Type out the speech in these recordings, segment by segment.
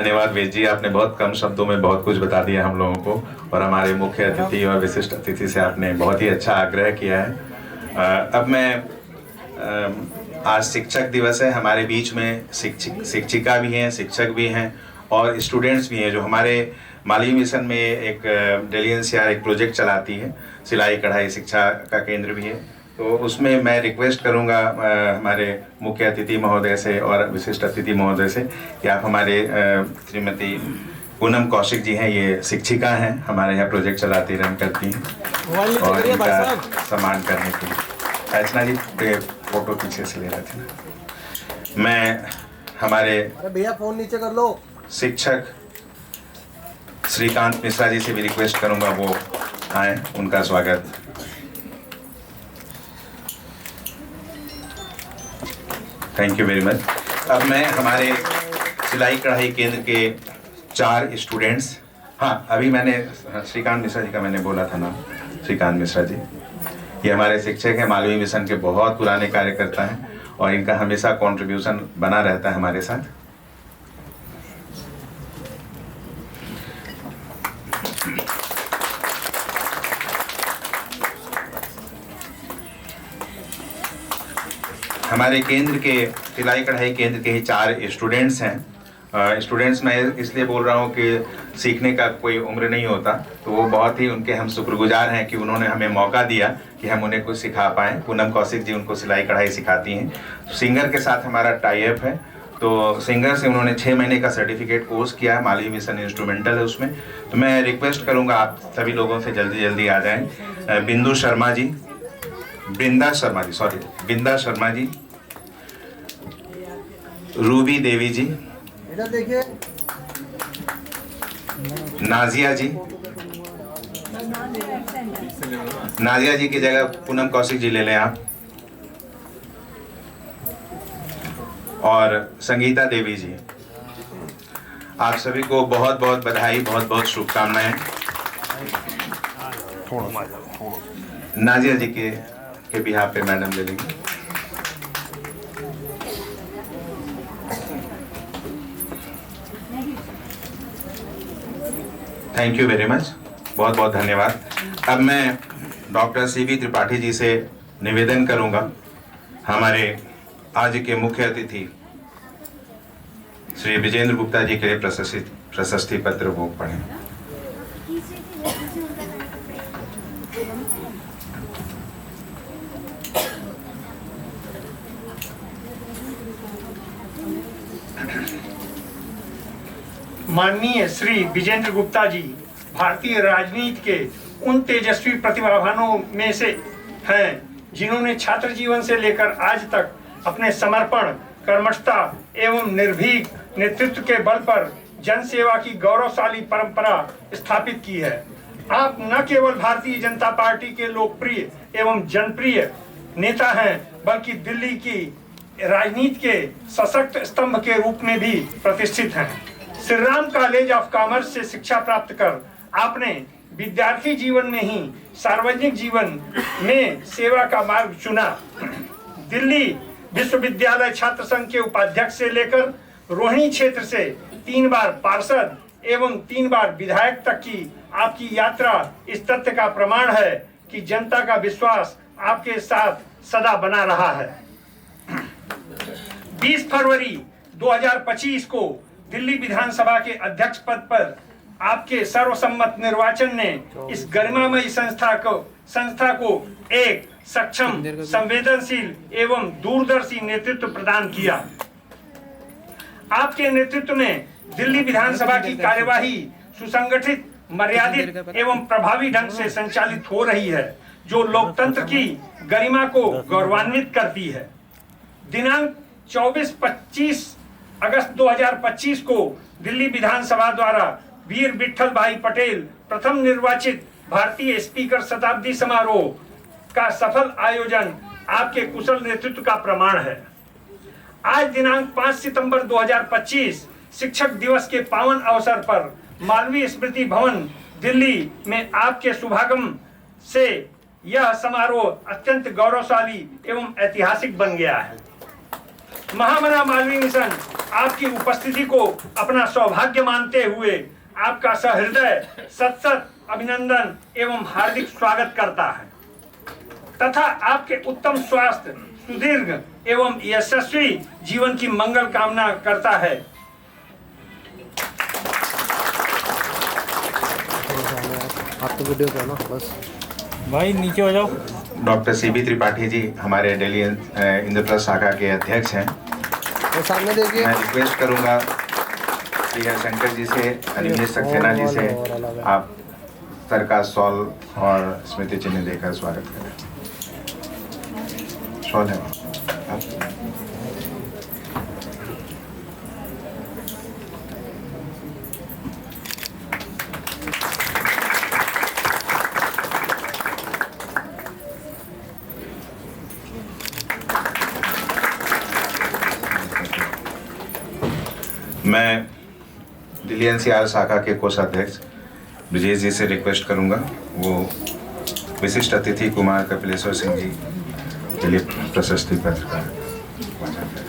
धन्यवाद वेद जी, आपने बहुत कम शब्दों में बहुत कुछ बता दिया हम लोगों को, और हमारे मुख्य अतिथि और विशिष्ट अतिथि से आपने बहुत ही अच्छा आग्रह किया है। अब मैं आज शिक्षक दिवस है, हमारे बीच में शिक्षिका भी हैं, शिक्षक भी हैं और स्टूडेंट्स भी हैं जो हमारे मालवीय मिशन में एक दिल्ली एनसीआर एक प्रोजेक्ट चलाती है, सिलाई कढ़ाई शिक्षा का केंद्र भी है। तो उसमें मैं रिक्वेस्ट करूंगा हमारे मुख्य अतिथि महोदय से और विशिष्ट अतिथि महोदय से कि आप हमारे श्रीमती पूनम कौशिक जी हैं, ये शिक्षिका हैं, हमारे यहाँ प्रोजेक्ट चलाती रन करती हैं और इनका सम्मान करने के लिए। अर्चना जी फोटो पीछे से ले रहे थे ना। मैं हमारे भैया फोन नीचे कर लो। शिक्षक श्रीकांत मिश्रा जी से भी रिक्वेस्ट करूंगा वो आए, उनका स्वागत। Thank you very much. अब मैं हमारे सिलाई कढ़ाई केंद्र के 4 स्टूडेंट्स, हाँ अभी मैंने श्रीकांत मिश्रा जी का मैंने बोला था ना, श्रीकांत मिश्रा जी ये हमारे शिक्षक हैं, मालवीय मिशन के बहुत पुराने कार्यकर्ता हैं और इनका हमेशा कंट्रीब्यूशन बना रहता है हमारे साथ। हमारे केंद्र के सिलाई कढ़ाई केंद्र के ही 4 स्टूडेंट्स हैं। स्टूडेंट्स मैं इसलिए बोल रहा हूँ कि सीखने का कोई उम्र नहीं होता, तो वो बहुत ही उनके हम शुक्रगुजार हैं कि उन्होंने हमें मौका दिया कि हम उन्हें कुछ सिखा पाएँ। पूनम कौशिक जी उनको सिलाई कढ़ाई सिखाती हैं। सिंगर के साथ हमारा टाई अप है, तो सिंगर से उन्होंने 6 महीने का सर्टिफिकेट कोर्स किया है, मालवीय मिशन इंस्ट्रूमेंटल है उसमें। तो मैं रिक्वेस्ट करूँगा आप सभी लोगों से जल्दी जल्दी आ जाएँ। बिंदा शर्मा जी, रूबी देवी जी, इधर देखिए, नाजिया जी की जगह पूनम कौशिक जी ले लें आप, और संगीता देवी जी। आप सभी को बहुत बहुत बधाई, बहुत बहुत शुभकामनाएं। नाजिया जी के बिहाफ पे मैडम ले लेंगे। थैंक यू वेरी मच, बहुत बहुत धन्यवाद। अब मैं डॉक्टर सीबी त्रिपाठी जी से निवेदन करूंगा हमारे आज के मुख्य अतिथि श्री विजेंद्र गुप्ता जी के लिए प्रशस्ति पत्र वो पढ़ें। माननीय श्री विजेंद्र गुप्ता जी भारतीय राजनीति के उन तेजस्वी प्रतिभावानों में से हैं जिन्होंने छात्र जीवन से लेकर आज तक अपने समर्पण, कर्मठता एवं निर्भीक नेतृत्व के बल पर जनसेवा की गौरवशाली परंपरा स्थापित की है। आप न केवल भारतीय जनता पार्टी के लोकप्रिय एवं जनप्रिय नेता हैं, बल्कि दिल्ली की राजनीति के सशक्त स्तंभ के रूप में भी प्रतिष्ठित हैं। Shri Ram college of commerce से शिक्षा प्राप्त कर आपने विद्यार्थी जीवन में ही सार्वजनिक जीवन में सेवा का मार्ग चुना। दिल्ली विश्वविद्यालय छात्र संघ के उपाध्यक्ष से लेकर रोहिणी क्षेत्र से 3 बार पार्षद एवं 3 बार विधायक तक की आपकी यात्रा इस तथ्य का प्रमाण है कि जनता का विश्वास आपके साथ सदा बना रहा है। 20 फरवरी 2025 को दिल्ली विधानसभा के अध्यक्ष पद पर आपके सर्वसम्मत निर्वाचन ने इस गरिमामयी संस्था को एक सक्षम, संवेदनशील एवं दूरदर्शी नेतृत्व प्रदान किया। आपके नेतृत्व में दिल्ली विधानसभा की कार्यवाही सुसंगठित, मर्यादित एवं प्रभावी ढंग से संचालित हो रही है, जो लोकतंत्र की गरिमा को गौरवान्वित करती है। दिनांक 24-25 अगस्त 2025 को दिल्ली विधानसभा द्वारा वीर विट्ठल भाई पटेल प्रथम निर्वाचित भारतीय स्पीकर शताब्दी समारोह का सफल आयोजन आपके कुशल नेतृत्व का प्रमाण है। आज दिनांक 5 सितंबर 2025 शिक्षक दिवस के पावन अवसर पर मालवीय स्मृति भवन दिल्ली में आपके शुभागमन से यह समारोह अत्यंत गौरवशाली एवं ऐतिहासिक बन गया है। महामना मालवीय मिशन आपकी उपस्थिति को अपना सौभाग्य मानते हुए आपका सहृदय सत अभिनंदन एवं हार्दिक स्वागत करता है तथा आपके उत्तम स्वास्थ्य, सुदीर्घ एवं यशस्वी जीवन की मंगल कामना करता है। आप तो वीडियो पे ना बस भाई नीचे हो जाओ। डॉक्टर CB त्रिपाठी जी हमारे दिल्ली इंद्रप्रस्थ शाखा के अध्यक्ष हैं। तो सामने देखिए। मैं रिक्वेस्ट करूंगा श्री हरिशंकर जी से, अनिमेश सक्सेना जी से आप सर का शॉल और स्मृति चिन्ह देकर स्वागत करें। शॉल है आप। मैं दिल्ली NCR शाखा के कोषाध्यक्ष ब्रजेश जी से रिक्वेस्ट करूंगा वो विशिष्ट अतिथि कुमार कपिलेश्वर सिंह जी के लिए प्रशस्ति पत्र का वाचन करें।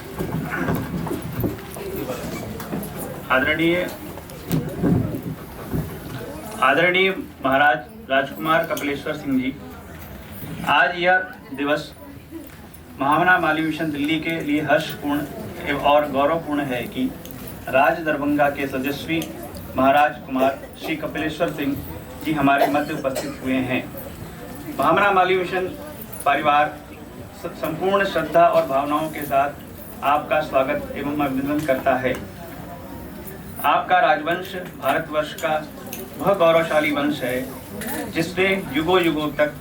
आदरणीय महाराज राजकुमार कपिलेश्वर सिंह जी, आज यह दिवस महामना मालवीय मिशन दिल्ली के लिए हर्षपूर्ण और गौरवपूर्ण है कि राज दरभंगा के तेजस्वी महाराज कुमार श्री कपिलेश्वर सिंह जी हमारे मध्य उपस्थित हुए हैं। महामना मालवीय मिशन परिवार संपूर्ण श्रद्धा और भावनाओं के साथ आपका स्वागत एवं अभिनंदन करता है। आपका राजवंश भारतवर्ष का वह गौरवशाली वंश है जिसने युगों युगों तक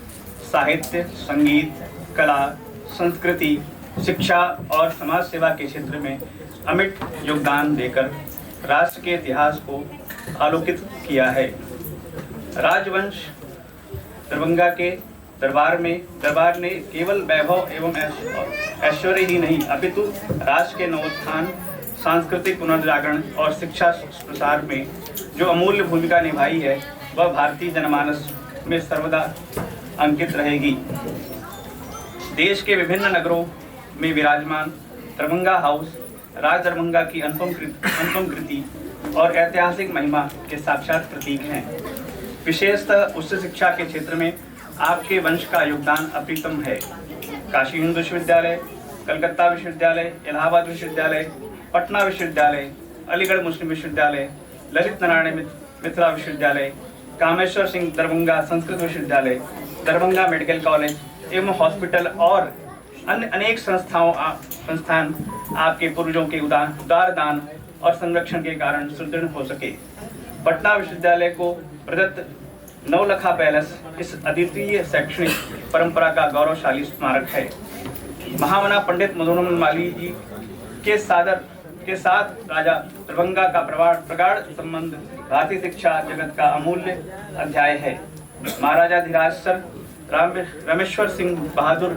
साहित्य, संगीत, कला, संस्कृति, शिक्षा और समाज सेवा के क्षेत्र में अमिट योगदान देकर राष्ट्र के इतिहास को आलोकित किया है। राजवंश दरभंगा के दरबार ने केवल वैभव एवं ऐश्वर्य ही नहीं अपितु राष्ट्र के नवोत्थान, सांस्कृतिक पुनर्जागरण और शिक्षा प्रसार में जो अमूल्य भूमिका निभाई है वह भारतीय जनमानस में सर्वदा अंकित रहेगी। देश के विभिन्न नगरों में विराजमान दरभंगा हाउस राज दरभंगा की अनुपम कृति और ऐतिहासिक महिमा के साक्षात प्रतीक हैं। विशेषतः उच्च शिक्षा के क्षेत्र में आपके वंश का योगदान अप्रतिम है। काशी हिंदू विश्वविद्यालय, कलकत्ता विश्वविद्यालय, इलाहाबाद विश्वविद्यालय, पटना विश्वविद्यालय, अलीगढ़ मुस्लिम विश्वविद्यालय, ललित नारायण मिथिला विश्वविद्यालय, कामेश्वर सिंह दरभंगा संस्कृत विश्वविद्यालय, दरभंगा मेडिकल कॉलेज एवं हॉस्पिटल और अन्य अनेक संस्थान आपके पूर्वजों के उदार दान और संरक्षण के कारण सुदृढ़ हो सके। पटना विश्वविद्यालय को प्रदत्त नवलखा पैलेस इस अद्वितीय शैक्षणिक परंपरा का गौरवशाली स्मारक है। महामना पंडित मदन मालवीय जी के साथ राजा दरभंगा का प्रगाढ़ संबंध भारतीय शिक्षा जगत का अमूल्य अध्याय है। महाराजाधिराज सर रामेश्वर सिंह बहादुर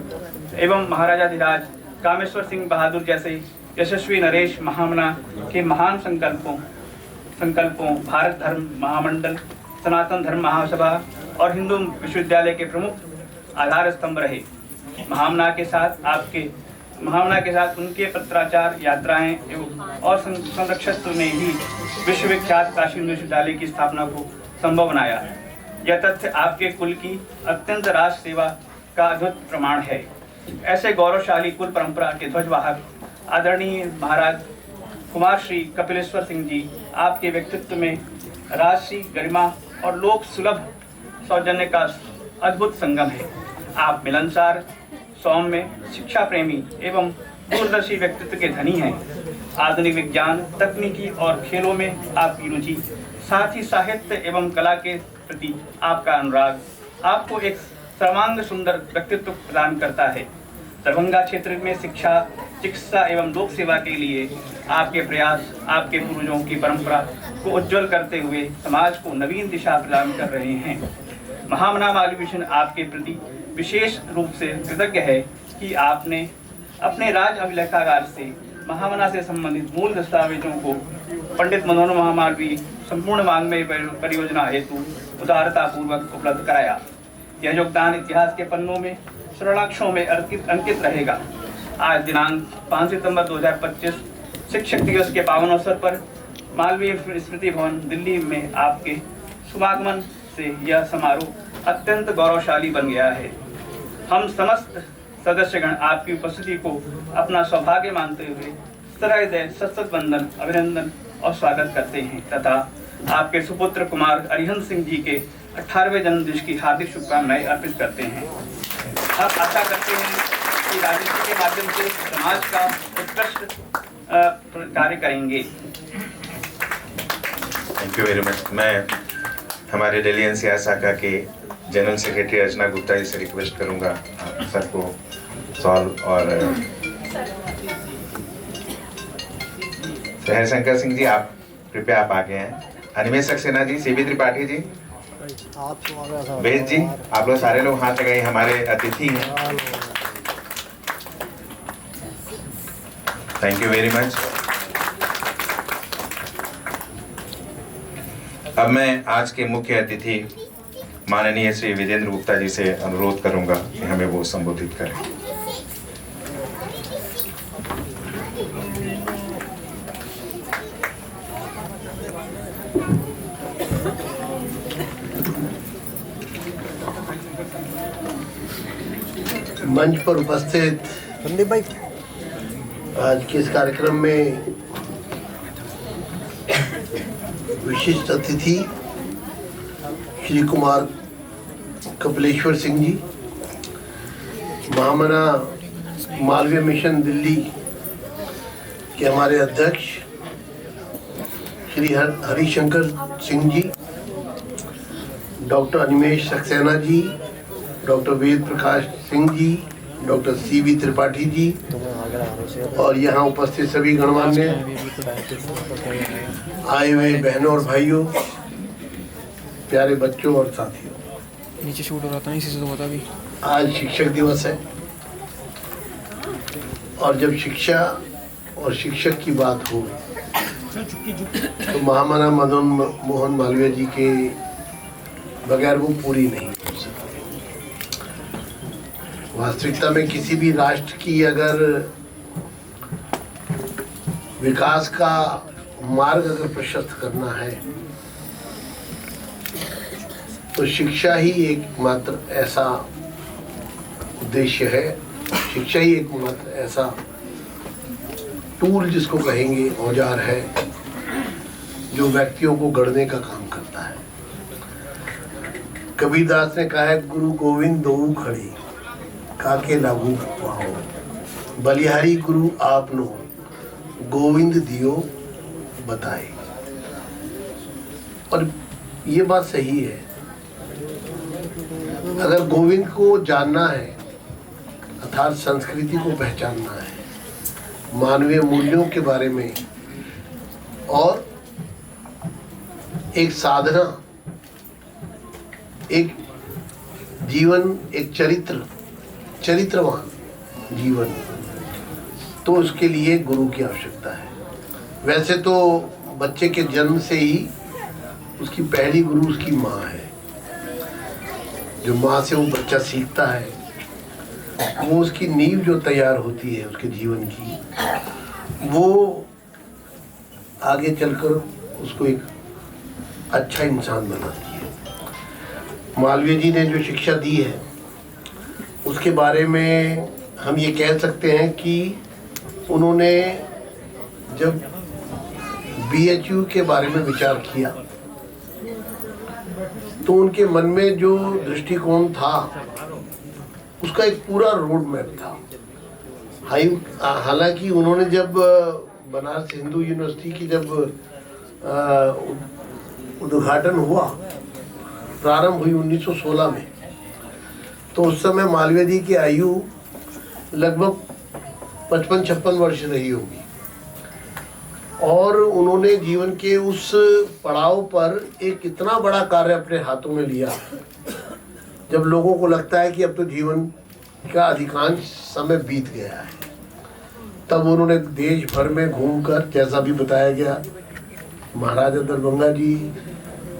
एवं महाराजाधिराज कामेश्वर सिंह बहादुर जैसे यशस्वी नरेश महामना के महान संकल्पों भारत धर्म महामंडल, सनातन धर्म महासभा और हिंदू विश्वविद्यालय के प्रमुख आधार स्तंभ रहे। महामना के साथ उनके पत्राचार, यात्राएं और संरक्षकत्व ने ही विश्वविख्यात काशी हिंदू विश्वविद्यालय की स्थापना को संभव बनाया। यह तथ्य आपके कुल की अत्यंत राष्ट्र सेवा का अद्भुत प्रमाण है। ऐसे गौरवशाली कुल परंपरा के ध्वजवाहक आदरणीय महाराज कुमार श्री कपिलेश्वर सिंह जी, आपके व्यक्तित्व में राष्ट्रीय गरिमा और लोक सुलभ सौजन्य का अद्भुत संगम है। आप मिलनसार, सौम्य, शिक्षा प्रेमी एवं दूरदर्शी व्यक्तित्व के धनी हैं। आधुनिक विज्ञान, तकनीकी और खेलों में आपकी रुचि, साथ ही साहित्य एवं कला के प्रति आपका अनुराग आपको एक सर्वांग सुंदर व्यक्तित्व प्रदान करता है। दरभंगा क्षेत्र में शिक्षा, चिकित्सा एवं लोक सेवा के लिए आपके प्रयास आपके पूर्वजों की परंपरा को उज्जवल करते हुए समाज को नवीन दिशा प्रदान कर रहे हैं। महामना मालवीय मिशन आपके प्रति विशेष रूप से कृतज्ञ है कि आपने अपने राज अभिलेखागार से महामना से संबंधित मूल दस्तावेजों को पंडित मनोहर महामालवीय संपूर्ण वाङ्मय परियोजना हेतु उदारता पूर्वक उपलब्ध कराया। यह योगदान इतिहास के पन्नों में स्वर्णाक्षरों में अंकित रहेगा। आज दिनांक 5 सितंबर 2025 शिक्षक दिवस के पावन अवसर पर मालवीय स्मृति भवन दिल्ली में आपके शुभागमन से यह समारोह अत्यंत गौरवशाली बन गया है। हम समस्त सदस्यगण आपकी उपस्थिति को अपना सौभाग्य मानते हुए सहृदय सशक्त वंदन, अभिनंदन और स्वागत करते हैं तथा आपके सुपुत्र कुमार अरिहंत सिंह जी के 18वें जन्मदिन की हार्दिक शुभकामनाएं अर्पित करते हैं। हम आशा करते हैं कि राजनीति के माध्यम से समाज का उत्कृष्ट कार्य करेंगे। Thank you very much. मैं हमारे दिल्ली एनसीआर शाखा के जनरल सेक्रेटरी अर्चना गुप्ता जी से रिक्वेस्ट करूंगा आप सबको सॉल्व और हरिशंकर सिंह जी आप कृपया आप आगे हैं। अनिमेश सक्सेना जी, सीबी त्रिपाठी जी, वेद जी, आप लोग सारे लोग हाथ लगाइए, हमारे अतिथि हैं। Thank you very much. अब मैं आज के मुख्य अतिथि माननीय श्री विजेंद्र गुप्ता जी से अनुरोध करूंगा कि हमें वो संबोधित करें। मंच पर उपस्थित संदीप भाई, आज के इस कार्यक्रम में विशिष्ट अतिथि श्री कुमार कपिलेश्वर सिंह जी, महामना मालवीय मिशन दिल्ली के हमारे अध्यक्ष Shri Harishankar Singh ji, doctor Animesh Saxena ji, doctor Ved Prakash Singh ji, doctor CB Tripathi ji और यहाँ उपस्थित सभी गणमान्य आए हुए बहनों और भाइयों, प्यारे बच्चों और साथियों, नीचे शूट हो रहा था इसी से तो बता भी। आज शिक्षक दिवस है और जब शिक्षा और शिक्षक की बात हो तो महामना मदन मोहन मालवीय जी के बगैर वो पूरी नहीं हो सकती। वास्तविकता में किसी भी राष्ट्र की अगर विकास का मार्ग अगर प्रशस्त करना है तो शिक्षा ही एकमात्र ऐसा उद्देश्य है, शिक्षा ही एकमात्र ऐसा टूल जिसको कहेंगे औजार है जो व्यक्तियों को गढ़ने का काम करता है। कबीरदास ने कहा है, गुरु गोविंद दोऊ खड़ी काके लागू पाओ, बलिहारी गुरु आपनो गोविंद दियो बताए। और ये बात सही है, अगर गोविंद को जानना है अर्थात संस्कृति को पहचानना है, मानवीय मूल्यों के बारे में और एक साधना, एक जीवन, एक चरित्रवान जीवन, तो उसके लिए गुरु की आवश्यकता है। वैसे तो बच्चे के जन्म से ही उसकी पहली गुरु उसकी माँ है। जो माँ से वो बच्चा सीखता है वो उसकी नींव जो तैयार होती है उसके जीवन की, वो आगे चलकर उसको एक अच्छा इंसान बनाती है। मालवीय जी ने जो शिक्षा दी है उसके बारे में हम ये कह सकते हैं कि उन्होंने जब BHU के बारे में विचार किया तो उनके मन में जो दृष्टिकोण था उसका एक पूरा रोड मैप था। हालांकि उन्होंने जब बनारस हिंदू यूनिवर्सिटी की जब उद्घाटन हुआ, प्रारंभ हुई 1916 में, तो उस समय मालवीय जी की आयु लगभग 55-56 वर्ष रही होगी और उन्होंने जीवन के उस पड़ाव पर एक इतना बड़ा कार्य अपने हाथों में लिया जब लोगों को लगता है कि अब तो जीवन का अधिकांश समय बीत गया है। तब उन्होंने देश भर में घूमकर, जैसा भी बताया गया, महाराजा दरभंगा जी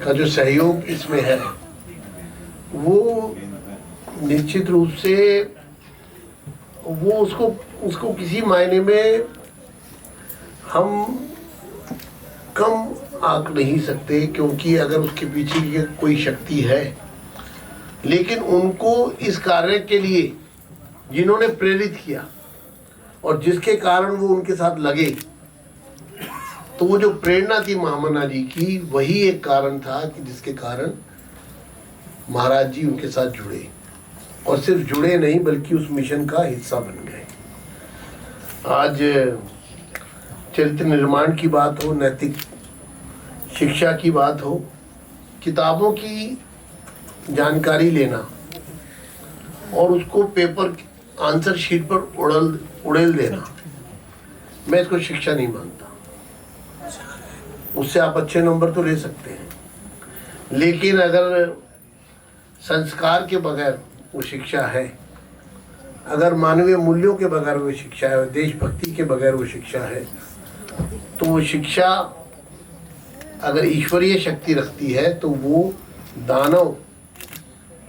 का जो सहयोग इसमें है वो निश्चित रूप से वो उसको किसी मायने में हम कम आंक नहीं सकते, क्योंकि अगर उसके पीछे की कोई शक्ति है, लेकिन उनको इस कार्य के लिए जिन्होंने प्रेरित किया और जिसके कारण वो उनके साथ लगे, तो वो जो प्रेरणा थी महामना जी की, वही एक कारण था कि जिसके कारण महाराज जी उनके साथ जुड़े, और सिर्फ जुड़े नहीं बल्कि उस मिशन का हिस्सा बन गए। आज चरित्र निर्माण की बात हो, नैतिक शिक्षा की बात हो, किताबों की जानकारी लेना और उसको पेपर आंसर शीट पर उड़ेल देना, मैं इसको शिक्षा नहीं मानता। उससे आप अच्छे नंबर तो ले सकते हैं, लेकिन अगर संस्कार के बगैर वो शिक्षा है, अगर मानवीय मूल्यों के बगैर वो शिक्षा है, देशभक्ति के बगैर वो शिक्षा है, तो वो शिक्षा अगर ईश्वरीय शक्ति रखती है तो वो दानव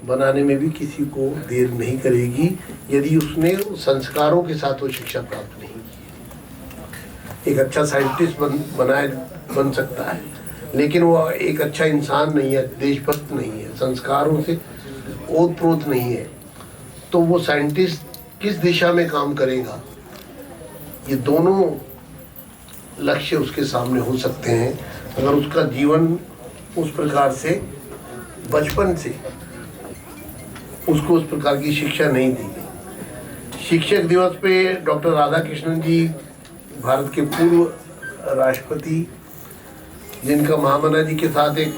बनाने में भी किसी को देर नहीं करेगी, यदि उसने संस्कारों के साथ वो शिक्षा प्राप्त नहीं की। एक अच्छा साइंटिस्ट बन सकता है, लेकिन वो एक अच्छा इंसान नहीं है, देशभक्त नहीं है, संस्कारों से ओतप्रोत नहीं है, तो वो साइंटिस्ट किस दिशा में काम करेगा? ये दोनों लक्ष्य उसके सामने हो सकते हैं अगर उसका जीवन उस प्रकार से बचपन से उसको उस प्रकार की शिक्षा नहीं दी गई। शिक्षक दिवस पे डॉक्टर राधाकृष्णन जी, भारत के पूर्व राष्ट्रपति, जिनका महामना जी के साथ एक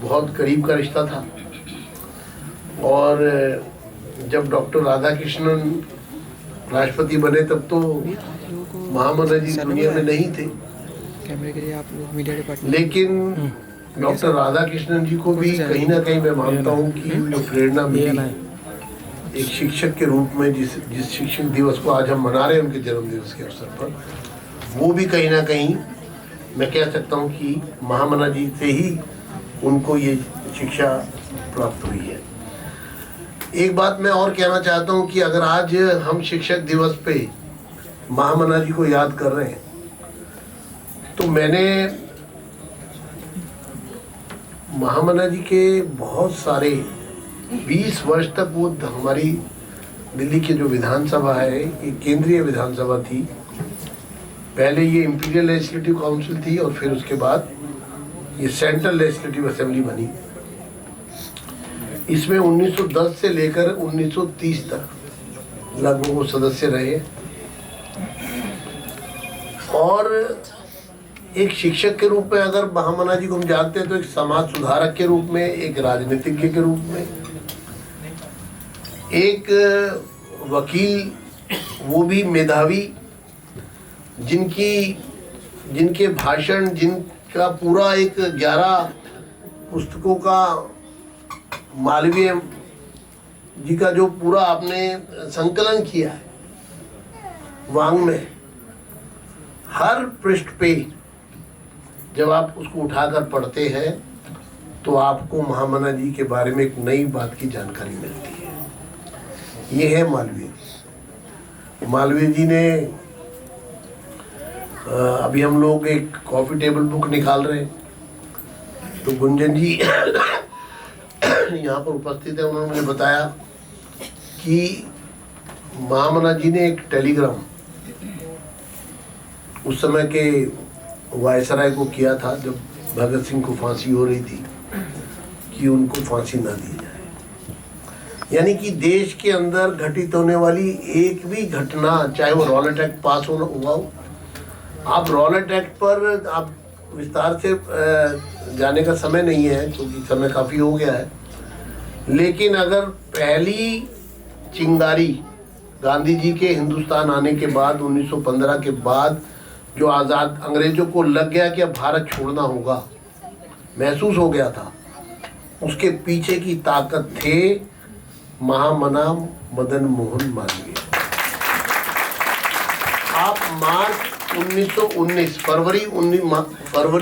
बहुत करीब का रिश्ता था, और जब डॉक्टर राधाकृष्णन राष्ट्रपति बने तब तो महामना जी दुनिया में नहीं थे, कैमरे के लिए आप लोग मीडिया डिपार्टमेंट, लेकिन डॉक्टर राधाकृष्णन जी को भी कहीं ना कहीं मैं मानता हूँ कि जो प्रेरणा मिली एक शिक्षक के रूप में, जिस शिक्षक दिवस को आज हम मना रहे हैं उनके जन्म दिवस के अवसर पर, वो भी कहीं ना कहीं मैं कह सकता हूँ कि महामना जी से ही उनको ये शिक्षा प्राप्त हुई है। एक बात मैं और कहना चाहता हूँ कि अगर आज हम शिक्षक दिवस पे महामना जी को याद कर रहे हैं, तो मैंने महामना जी के बहुत सारे 20 वर्ष तक वो हमारी दिल्ली की जो विधानसभा है, ये केंद्रीय विधानसभा थी, पहले ये इंपीरियल लेजिस्लेटिव काउंसिल थी और फिर उसके बाद ये सेंट्रल लेजिस्लेटिव असेंबली बनी। इसमें 1910 से लेकर 1930 तक लगभग वो सदस्य रहे, और एक शिक्षक के रूप में अगर महामना जी को हम जानते हैं तो एक समाज सुधारक के रूप में, एक राजनीतिज्ञ के रूप में, एक वकील, वो भी मेधावी, जिनके भाषण, जिनका पूरा एक 11 पुस्तकों का मालवीय जी का जो पूरा आपने संकलन किया है वाङ्मय, हर पृष्ठ पे जब आप उसको उठाकर पढ़ते हैं तो आपको महामना जी के बारे में एक नई बात की जानकारी मिलती है। ये है मालवीय जी। मालवीय जी ने अभी हम लोग एक कॉफ़ी टेबल बुक निकाल रहे हैं, तो गुंजन जी यहाँ पर उपस्थित है, उन्होंने मुझे बताया कि महामना जी ने एक टेलीग्राम उस समय के वायसराय को किया था जब भगत सिंह को फांसी हो रही थी कि उनको फांसी ना दी जाए। यानी कि देश के अंदर घटित होने वाली एक भी घटना, चाहे वो रॉलेट एक्ट पास हुआ हो, आप रॉलेट एक्ट पर आप विस्तार से जाने का समय नहीं है क्योंकि समय काफ़ी हो गया है, लेकिन अगर पहली चिंगारी गांधी जी के हिंदुस्तान आने के बाद 1915 के बाद जो आज़ाद अंग्रेजों को लग गया कि अब भारत छोड़ना होगा, महसूस हो गया था, उसके पीछे की ताकत थे महामना मदन मोहन मालवीय। आप मार्च 1919, फरवरी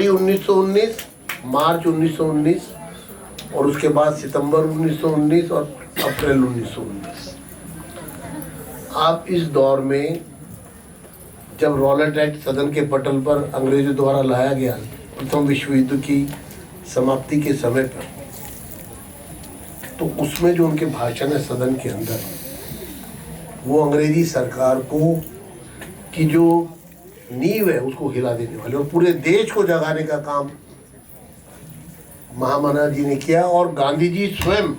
1919, मार्च 1919 और उसके बाद सितंबर 1919 और अप्रैल 1919, आप इस दौर में जब रॉलेट एक्ट सदन के पटल पर अंग्रेजों द्वारा लाया गया प्रथम विश्व युद्ध की समाप्ति के समय पर, तो उसमें जो उनके भाषण है सदन के अंदर, वो अंग्रेजी सरकार को की जो नींव है उसको हिला देने वाले और पूरे देश को जगाने का काम महामना जी ने किया। और गांधी जी स्वयं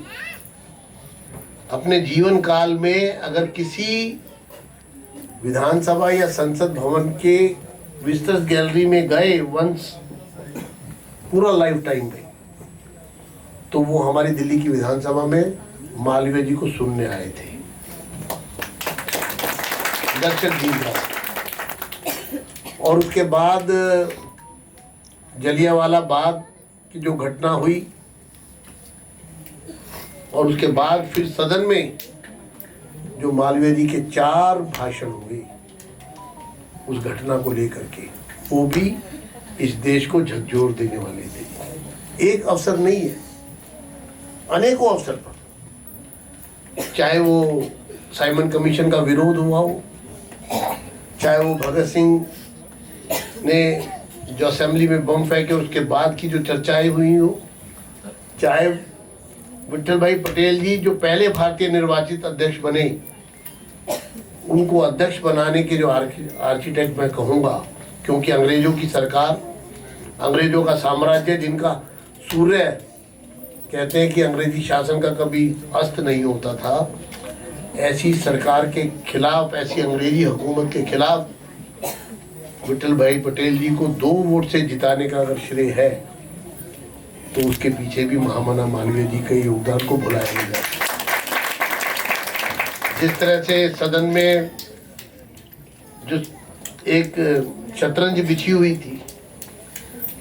अपने जीवन काल में अगर किसी विधानसभा या संसद भवन के विस्तृत गैलरी में गए वंस पूरा लाइफ टाइम में, तो वो हमारी दिल्ली की विधानसभा में मालवीय जी को सुनने आए थे, दर्शक जी का। और उसके बाद जलियांवाला बाग की जो घटना हुई और उसके बाद फिर सदन में जो मालवीय जी के 4 भाषण हुए उस घटना को लेकर के, वो भी इस देश को झकझोर देने वाले थे। एक अवसर नहीं है, अनेकों अवसर पर, चाहे वो साइमन कमीशन का विरोध हुआ हो, चाहे वो भगत सिंह ने जो असेंबली में बम फेंके उसके बाद की जो चर्चाएं हुई हो, चाहे विट्ठल भाई पटेल जी जो पहले भारतीय निर्वाचित अध्यक्ष बने, उनको अध्यक्ष बनाने के जो आर्किटेक्ट मैं कहूँगा, क्योंकि अंग्रेजों की सरकार, अंग्रेजों का साम्राज्य जिनका सूर्य कहते हैं कि अंग्रेजी शासन का कभी अस्त नहीं होता था, ऐसी सरकार के खिलाफ, ऐसी अंग्रेजी हुकूमत के खिलाफ विट्ठल भाई पटेल जी को 2 वोट से जिताने का अगर श्रेय है तो उसके पीछे भी महामना मालवीय जी के योगदान को भुलाया नहीं जा सकता। जिस तरह से सदन में जो एक शतरंज बिछी हुई थी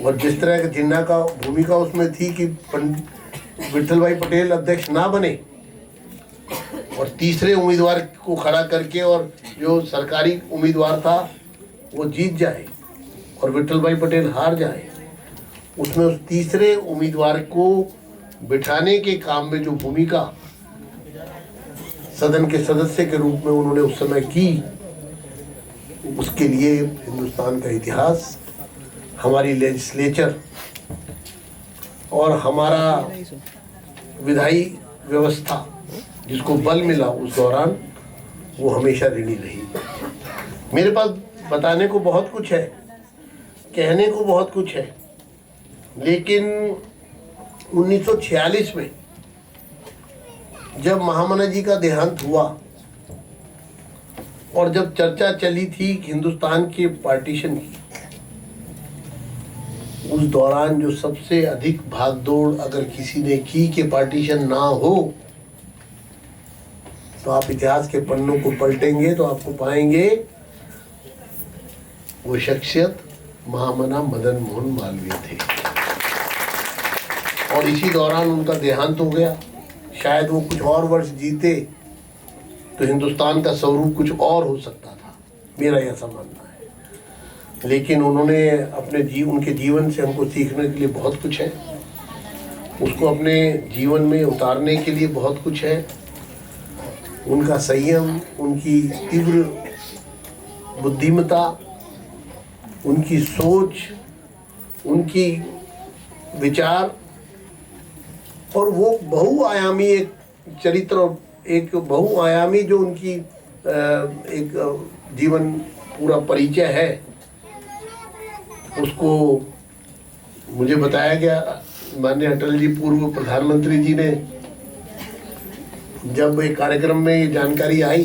और जिस तरह के जिन्ना का भूमिका उसमें थी कि विट्ठल भाई पटेल अध्यक्ष ना बने और तीसरे उम्मीदवार को खड़ा करके और जो सरकारी उम्मीदवार था वो जीत जाए और विट्ठल भाई पटेल हार जाए, उसमें उस तीसरे उम्मीदवार को बिठाने के काम में जो भूमिका सदन के सदस्य के रूप में उन्होंने उस समय की, उसके लिए हिंदुस्तान का इतिहास, हमारी लेजिस्लेचर और हमारा विधायी व्यवस्था जिसको बल मिला उस दौरान, वो हमेशा ऋणी रही। मेरे पास बताने को बहुत कुछ है, कहने को बहुत कुछ है, लेकिन 1946 में जब महामना जी का देहांत हुआ और जब चर्चा चली थी हिंदुस्तान के पार्टीशन की, उस दौरान जो सबसे अधिक भागदौड़ अगर किसी ने की कि पार्टीशन ना हो, तो आप इतिहास के पन्नों को पलटेंगे तो आपको पाएंगे वो शख्सियत महामना मदन मोहन मालवीय थे। और इसी दौरान उनका देहांत हो गया। शायद वो कुछ और वर्ष जीते तो हिंदुस्तान का स्वरूप कुछ और हो सकता था, मेरा ऐसा मानना है। लेकिन उन्होंने अपने उनके जीवन से हमको सीखने के लिए बहुत कुछ है, उसको अपने जीवन में उतारने के लिए बहुत कुछ है। उनका संयम, उनकी तीव्र बुद्धिमत्ता, उनकी सोच, उनकी विचार और वो बहुआयामी एक चरित्र और एक बहुआयामी जो उनकी एक जीवन पूरा परिचय है, उसको मुझे बताया गया। माननीय अटल जी पूर्व प्रधानमंत्री जी ने जब एक कार्यक्रम में ये जानकारी आई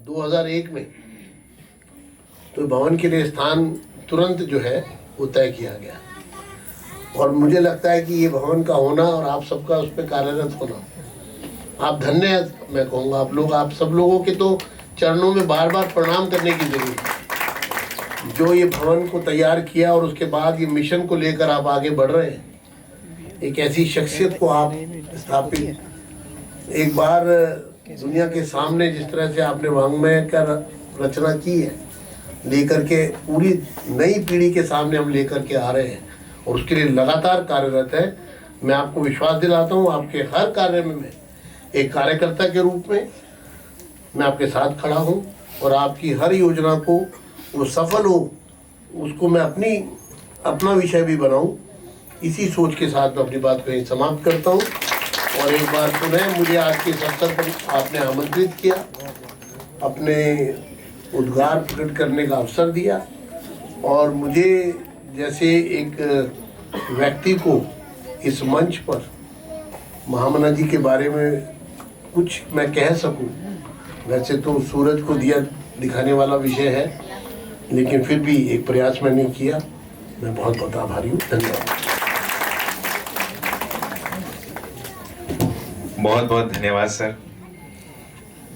2001 में, तो भवन के लिए स्थान तुरंत जो है वो तय किया गया। और मुझे लगता है कि ये भवन का होना और आप सबका उस पर कार्यरत होना, आप धन्य हैं। मैं कहूँगा आप सब लोगों के तो चरणों में बार बार प्रणाम करने की जरूरत है, जो ये भवन को तैयार किया और उसके बाद ये मिशन को लेकर आप आगे बढ़ रहे हैं। एक ऐसी शख्सियत को आप स्थापित, एक बार दुनिया के सामने जिस तरह से आपने वाङ्मय का रचना की है, लेकर के पूरी नई पीढ़ी के सामने हम लेकर के आ रहे हैं और उसके लिए लगातार कार्यरत है। मैं आपको विश्वास दिलाता हूँ, आपके हर कार्य में मैं एक कार्यकर्ता के रूप में मैं आपके साथ खड़ा हूँ और आपकी हर योजना को वो सफल हो उसको मैं अपना विषय भी बनाऊँ, इसी सोच के साथ मैं अपनी बात को यहीं समाप्त करता हूँ। और एक बार पुनः मुझे आज के इस अवसर पर आपने आमंत्रित किया, अपने उद्गार प्रकट करने का अवसर दिया और मुझे जैसे एक व्यक्ति को इस मंच पर महामना जी के बारे में कुछ मैं कह सकूं। वैसे तो सूरज को दिया दिखाने वाला विषय है, लेकिन फिर भी एक प्रयास मैंने किया। मैं बहुत बहुत आभारी हूँ। धन्यवाद। बहुत बहुत धन्यवाद सर।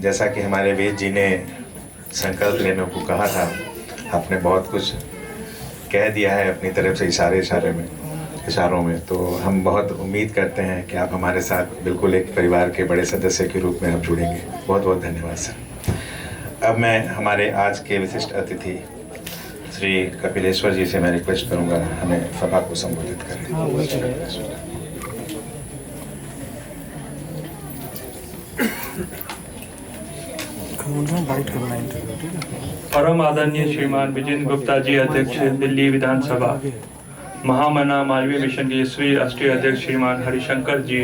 जैसा कि हमारे वेद जी ने संकल्प लेने को कहा था, आपने बहुत कुछ कह दिया है अपनी तरफ से इशारों में। तो हम बहुत उम्मीद करते हैं कि आप हमारे साथ बिल्कुल एक परिवार के बड़े सदस्य के रूप में आप जुड़ेंगे। बहुत बहुत धन्यवाद सर। अब मैं हमारे आज के विशिष्ट अतिथि श्री कपिलेश्वर जी से मैं रिक्वेस्ट करूंगा हमें सभा को संबोधित करें। परम आदरणीय श्रीमान विजेंद्र गुप्ता जी, अध्यक्ष दिल्ली विधानसभा, महामना मालवीय मिशन के यशस्वी राष्ट्रीय अध्यक्ष श्रीमान हरिशंकर जी,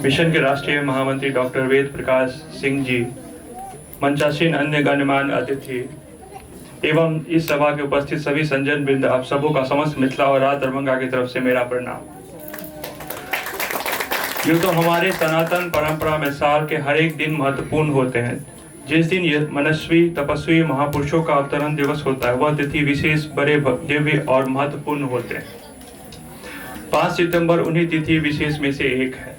मिशन के राष्ट्रीय महामंत्री डॉक्टर वेद प्रकाश सिंह जी, मंचासीन अन्य गणमान्य अतिथि एवं इस सभा के उपस्थित सभी संजन वृंद, आप सबों का समस्त मिथिला और राज दरभंगा की तरफ से मेरा प्रणाम। यूँ तो हमारे सनातन परंपरा में साल के हर एक दिन महत्वपूर्ण होते हैं। जिस दिन ये मनस्वी तपस्वी महापुरुषों का अवतरण दिवस होता है, वह तिथि विशेष बड़े दिव्य और महत्वपूर्ण होते हैं। 5 सितंबर उन्हीं तिथि विशेष में से एक है।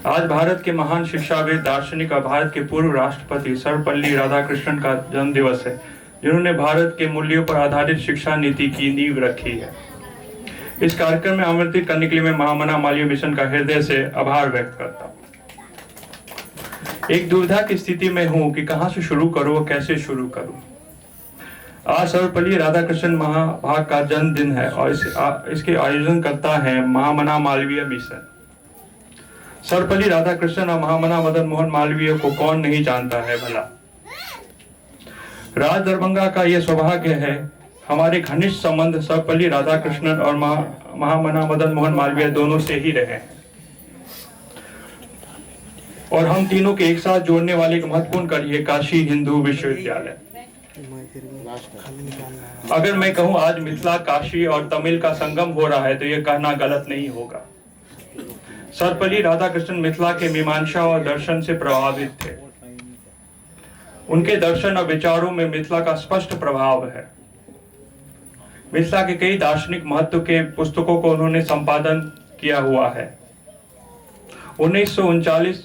आज भारत के महान शिक्षाविद, दार्शनिक और भारत के पूर्व राष्ट्रपति सर्वपल्ली राधाकृष्णन का जन्म दिवस है, जिन्होंने भारत के मूल्यों पर आधारित शिक्षा नीति की नींव रखी है। इस कार्यक्रम में आमंत्रित करने के लिए मैं महामना मालवीय मिशन का हृदय से आभार व्यक्त करता हूँ। एक दुविधा की स्थिति में हूँ कि कहाँ से शुरू करूँ और कैसे शुरू करूँ। आज सर्वपल्ली राधाकृष्णन महाभाग का जन्मदिन है और इसके आयोजन करता है महामना मालवीय मिशन। सर्वपल्ली राधाकृष्णन और महामना मदन मोहन मालवीय को कौन नहीं जानता है भला। राज दरभंगा का यह सौभाग्य है, हमारे घनिष्ठ संबंध सर्वपल्ली राधाकृष्णन और महामना मदन मोहन मालवीय दोनों से ही रहे हैं और हम तीनों के एक साथ जोड़ने वाले एक महत्वपूर्ण कड़ी है काशी हिंदू विश्वविद्यालय। अगर मैं कहूं आज मिथिला, काशी और तमिल का संगम हो रहा है तो यह कहना गलत नहीं होगा। सर्वपल्ली राधाकृष्णन मिथिला के मीमांसा और दर्शन से प्रभावित थे। उनके दर्शन और विचारों में मिथिला का स्पष्ट प्रभाव है। मिथिला के कई दार्शनिक महत्व के पुस्तकों को उन्होंने संपादन किया हुआ है। 1939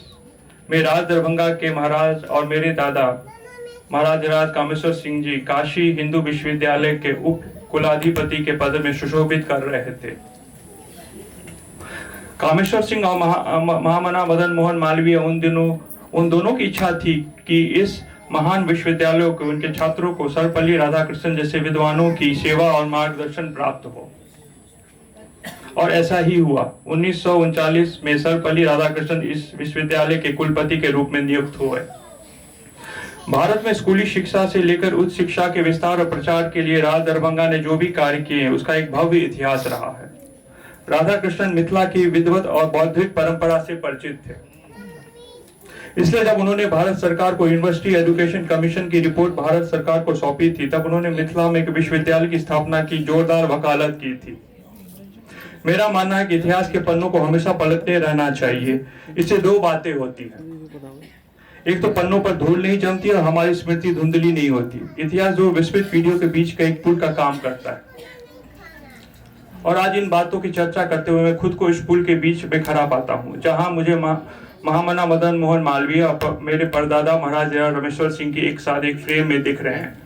में राज दरभंगा के महाराज और मेरे दादा महाराज राज कामेश्वर सिंह जी काशी हिंदू विश्वविद्यालय के उप कुलाधिपति के पद में सुशोभित कर रहे थे। कामेश्वर सिंह और महामना मदन मोहन मालवीय उन दोनों की इच्छा थी कि इस महान विश्वविद्यालयों को, उनके छात्रों को सर्वपल्ली राधाकृष्णन जैसे विद्वानों की सेवा और मार्गदर्शन प्राप्त हो, और ऐसा ही हुआ। 1939 में सर्वपल्ली राधाकृष्णन इस विश्वविद्यालय के कुलपति के रूप में नियुक्त हुए। भारत में स्कूली शिक्षा से लेकर उच्च शिक्षा के विस्तार और प्रचार के लिए राज दरभंगा ने जो भी कार्य किए हैं उसका एक भव्य इतिहास रहा है। राधाकृष्णन मिथिला की विद्वत और बौद्धिक परंपरा से परिचित थे, इसलिए जब उन्होंने भारत सरकार को यूनिवर्सिटी एजुकेशन कमीशन की रिपोर्ट भारत सरकार को सौंपी थी, तब उन्होंने मिथिला में एक विश्वविद्यालय की स्थापना की जोरदार वकालत की थी। मेरा मानना है कि इतिहास के पन्नों को हमेशा पलटते रहना चाहिए। इससे दो बातें होती हैं, एक तो पन्नों पर धूल नहीं जमती और हमारी स्मृति धुंधली नहीं होती। इतिहास दो विस्मृत पीढ़ियों के बीच का एक पुल का काम करता है, और आज इन बातों की चर्चा करते हुए मैं खुद को इस पुल के बीच में खड़ा पाता हूँ, जहां मुझे महामना मदन मोहन मालवीय और मेरे परदादा महाराज रामेश्वर सिंह की एक साथ एक फ्रेम में दिख रहे हैं।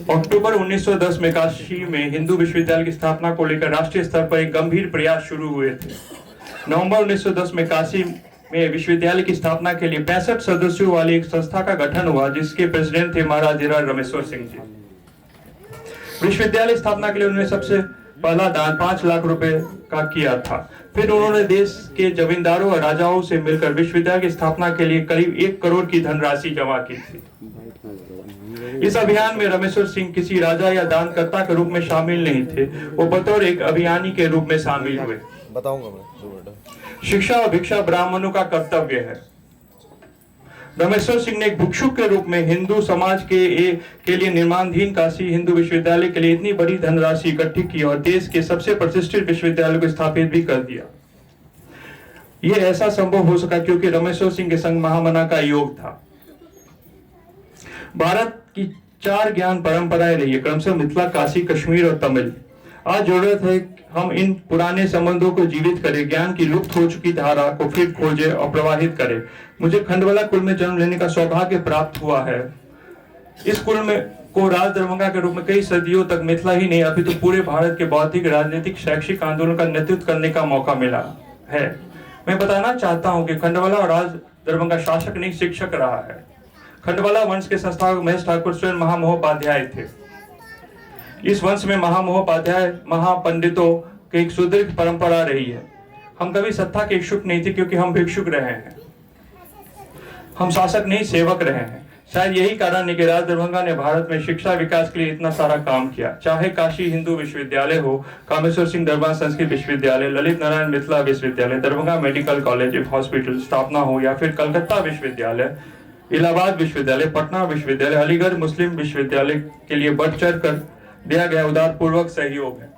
अक्टूबर 1910 में काशी में हिंदू विश्वविद्यालय की स्थापना को लेकर राष्ट्रीय स्तर पर एक गंभीर प्रयास शुरू हुए थे। नवंबर 1910 में काशी में विश्वविद्यालय की स्थापना के लिए 65 सदस्यों वाली एक संस्था का गठन हुआ, जिसके प्रेसिडेंट थे महाराज रामेश्वर सिंह जी। विश्वविद्यालय स्थापना के लिए उन्होंने सबसे पहला दान 5 लाख रुपए का किया था। फिर उन्होंने देश के जमींदारों और राजाओं से मिलकर विश्वविद्यालय की स्थापना के लिए करीब 1 करोड़ की धनराशि जमा की थी। इस अभियान में रामेश्वर सिंह किसी राजा या दानकर्ता के रूप में शामिल नहीं थे, वो बतौर एक अभियानी के रूप में शामिल हुए। बताऊंगा मैं। शिक्षा और भिक्षा ब्राह्मणों का कर्तव्य है। रामेश्वर सिंह ने एक भिक्षुक के रूप में हिंदू समाज के लिए निर्माणाधीन काशी हिंदू विश्वविद्यालय के लिए इतनी बड़ी धनराशि इकट्ठी की और देश के सबसे प्रतिष्ठित विश्वविद्यालय को स्थापित भी कर दिया। यह ऐसा संभव हो सका क्योंकि रामेश्वर सिंह के संग महामना का योग था। भारत की 4 ज्ञान परंपराएं रही है, क्रमशः मिथिला, काशी, कश्मीर और तमिल। आज जरूरत है हम इन पुराने संबंधों को जीवित करें, ज्ञान की लुप्त हो चुकी धारा को फिर खोजें और प्रवाहित करें। मुझे खंडवाला कुल में जन्म लेने का सौभाग्य प्राप्त हुआ है। इस कुल में को राज दरभंगा के रूप में कई सदियों तक मिथिला ही नहीं अभी तो पूरे भारत के बौद्धिक, राजनीतिक, शैक्षिक आंदोलन का नेतृत्व करने का मौका मिला है। मैं बताना चाहता हूँ कि खंडवाला और राज दरभंगा शासक नहीं शिक्षक रहा है। खंडवाला वंश के संस्थापक महेश ठाकुर स्वयं महामहोपाध्याय थे। इस वंश में महामहोपाध्याय महापंडितों की एक सुदीर्घ परंपरा रही है। हम कभी सत्ता के इच्छुक नहीं थे क्योंकि हम भिक्षुक रहे हैं। हम शासक नहीं, सेवक रहे हैं। शायद यही कारण है कि राज दरभंगा ने भारत में शिक्षा विकास के लिए इतना सारा काम किया। चाहे काशी हिंदू विश्वविद्यालय हो, कामेश्वर सिंह दरबार संस्कृत विश्वविद्यालय, ललित नारायण मिथिला विश्वविद्यालय, दरभंगा मेडिकल कॉलेज एक हॉस्पिटल स्थापना हो, या फिर कलकत्ता विश्वविद्यालय, इलाहाबाद विश्वविद्यालय, पटना विश्वविद्यालय, अलीगढ़ मुस्लिम विश्वविद्यालय के लिए बढ़ चढ़ कर दिया गया उदार पूर्वक सहयोग है।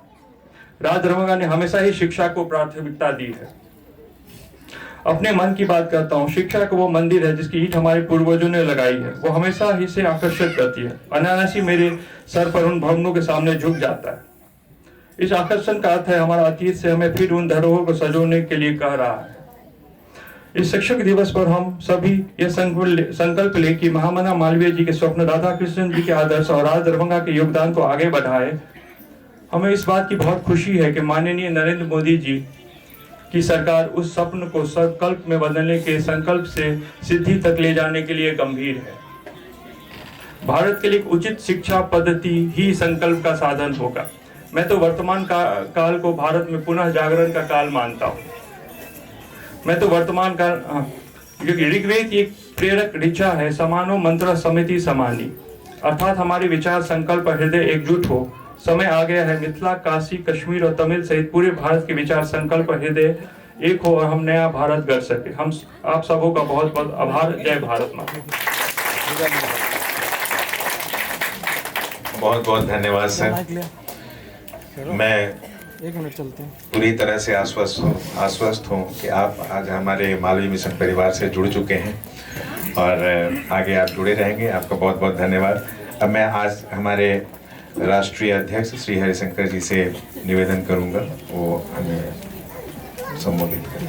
राज दरभंगा ने हमेशा ही शिक्षा को प्राथमिकता दी है। अपने मन की बात करता हूँ, शिक्षा को वो मंदिर है जिसकी ईंट हमारे पूर्वजों ने लगाई है। वो हमेशा ही से आकर्षित करती है। अनायासी मेरे सर पर उन भवनों के सामने झुक जाता है। इस आकर्षण का अर्थ है हमारा अतीत से हमें फिर उन धरोहर को सजोने के लिए कह रहा है। इस शिक्षक दिवस पर हम सभी यह संकल्प ले कि महामना मालवीय जी के स्वप्न, राधा कृष्ण जी के आदर्श और राज दरभंगा के योगदान को आगे बढ़ाए। हमें इस बात की बहुत खुशी है कि माननीय नरेंद्र मोदी जी की सरकार उस स्वप्न को संकल्प में बदलने के संकल्प से सिद्धि तक ले जाने के लिए गंभीर है। भारत के लिए उचित शिक्षा पद्धति ही संकल्प का साधन होगा। मैं तो वर्तमान काल को भारत में पुनः जागरण का काल मानता हूँ। मैं तो वर्तमान काल, क्योंकि ऋग्वेद एक प्रेरक ऋचा है, समानो मंत्र समिति समानी, अर्थात हमारे विचार, संकल्प और हृदय एकजुट हो। समय आ गया है मिथिला, काशी, कश्मीर और तमिल सहित पूरे भारत के विचार, संकल्प और हृदय एक हो और हम नया भारत गढ़ सके। हम आप सबों का बहुत बहुत आभार। जय भारत माता। बहुत बहुत धन्यवाद सर। मैं एक मिनट चलते हैं। पूरी तरह से आश्वस्त हूँ कि आप आज हमारे मालवीय मिशन परिवार से जुड़ चुके हैं और आगे आप जुड़े रहेंगे। आपका बहुत बहुत धन्यवाद। अब मैं आज हमारे राष्ट्रीय अध्यक्ष श्री हरिशंकर जी से निवेदन करूंगा, वो हमें संबोधित करें।